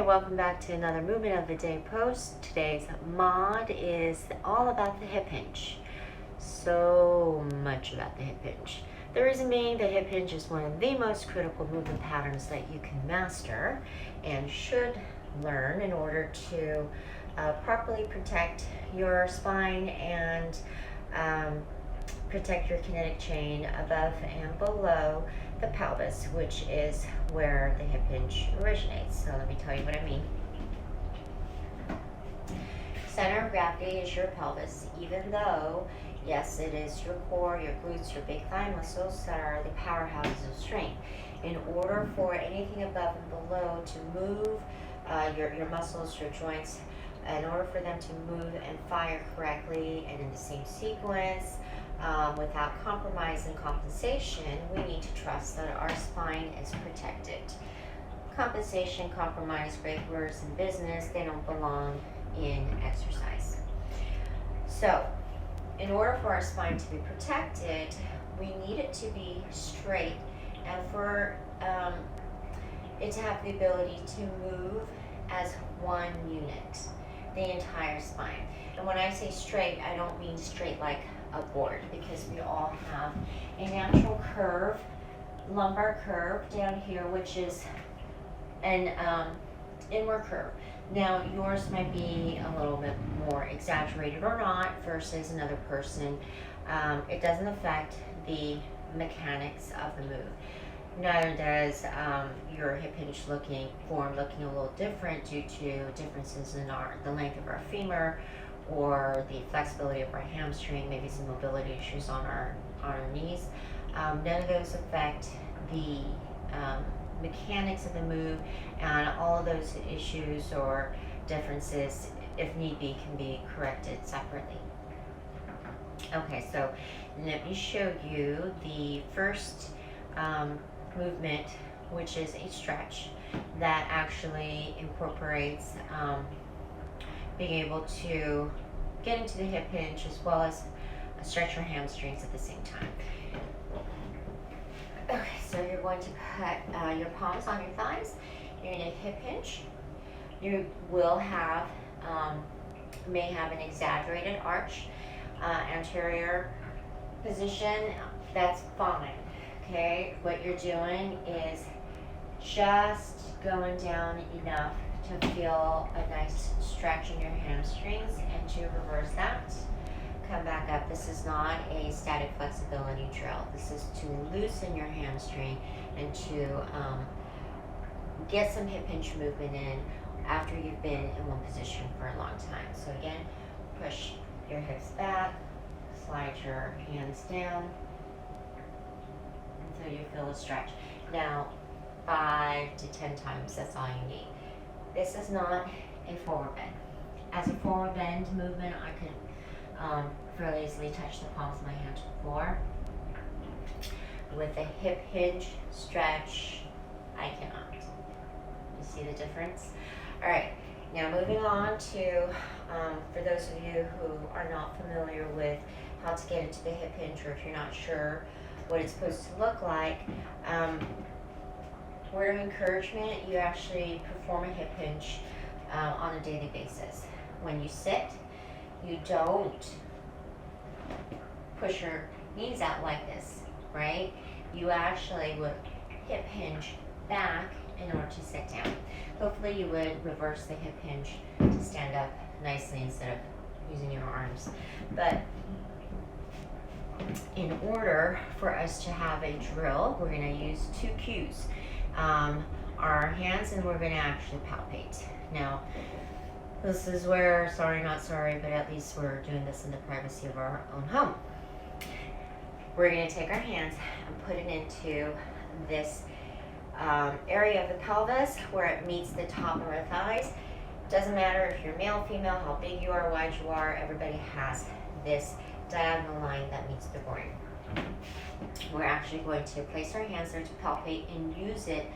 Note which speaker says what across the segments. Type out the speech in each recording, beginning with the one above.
Speaker 1: Hi, welcome back to another Movement of the Day post. Today's mod is all about the hip hinge. So much about the hip hinge. The reason being, the hip hinge is one of the most critical movement patterns that you can master and should learn in order to properly protect your spine and protect your kinetic chain above and below the pelvis, which is where the hip hinge originates. So let me tell you what I mean. Center of gravity is your pelvis, even though, yes, it is your core, your glutes, your big thigh muscles that are the powerhouses of strength. In order for anything above and below to move, your muscles, your joints, in order for them to move and fire correctly and in the same sequence, without compromise and compensation, we need to trust that our spine is protected. Compensation, compromise, great words in business, they don't belong in exercise. So, in order for our spine to be protected, we need it to be straight and for it to have the ability to move as one unit, the entire spine. And when I say straight, I don't mean straight like a board, because we all have a natural curve, lumbar curve down here, which is an inward curve. Now yours might be a little bit more exaggerated or not versus another person. It doesn't affect the mechanics of the move. Neither does your hip hinge form looking a little different due to differences in the length of our femur or the flexibility of our hamstring, maybe some mobility issues on our knees. None of those affect the mechanics of the move, and all of those issues or differences, if need be, can be corrected separately. Okay, so let me show you the first movement, which is a stretch that actually incorporates being able to get into the hip hinge as well as stretch your hamstrings at the same time. Okay, so you're going to put your palms on your thighs. You're in a hip hinge. You will have, may have an exaggerated arch, anterior position. That's fine. Okay, what you're doing is just going down enough to feel a nice stretch in your hamstrings, and to reverse that, come back up. This is not a static flexibility drill. This is to loosen your hamstring and to get some hip hinge movement in after you've been in one position for a long time. So again, push your hips back, slide your hands down until you feel a stretch. Now, 5 to 10 times, that's all you need. This is not a forward bend. As a forward bend movement, I can fairly easily touch the palms of my hand to the floor. With a hip hinge stretch, I cannot. You see the difference? All right, now moving on to, for those of you who are not familiar with how to get into the hip hinge, or if you're not sure what it's supposed to look like, word of encouragement, you actually perform a hip hinge on a daily basis. When you sit, you don't push your knees out like this, right? You actually would hip hinge back in order to sit down. Hopefully you would reverse the hip hinge to stand up nicely instead of using your arms. But in order for us to have a drill, we're going to use 2 cues. Our hands, and we're going to actually palpate. Now, this is where, sorry not sorry, but at least we're doing this in the privacy of our own home. We're going to take our hands and put it into this area of the pelvis where it meets the top of our thighs. Doesn't matter if you're male, female, how big you are, wide you are, everybody has this diagonal line that meets the groin. We're actually going to place our hands there to palpate and use it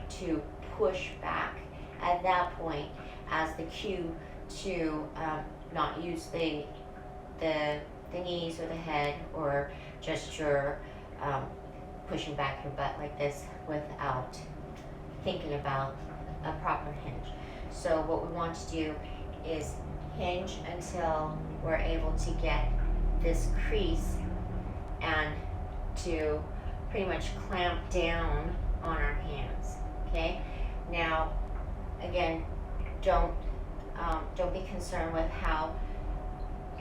Speaker 1: to push back at that point as the cue to not use the knees or the head, or just your pushing back your butt like this without thinking about a proper hinge. So what we want to do is hinge until we're able to get this crease and to pretty much clamp down on our hands. Okay. Now, again, don't be concerned with how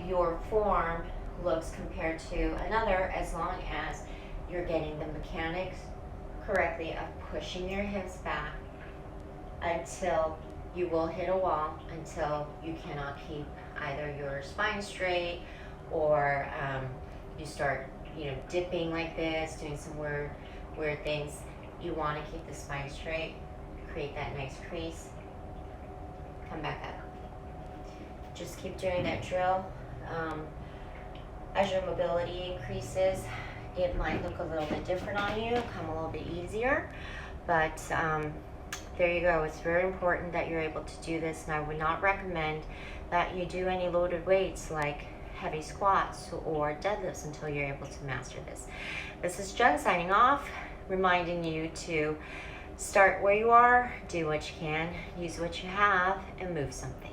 Speaker 1: your form looks compared to another, as long as you're getting the mechanics correctly of pushing your hips back until you will hit a wall, until you cannot keep either your spine straight, or you start dipping like this, doing some weird things. You want to keep the spine straight, create that nice crease, come back up. Just keep doing that drill. As your mobility increases, it might look a little bit different on you, come a little bit easier, but there you go. It's very important that you're able to do this, and I would not recommend that you do any loaded weights like heavy squats or deadlifts until you're able to master this. This is Jen signing off, reminding you to start where you are, do what you can, use what you have, and move something.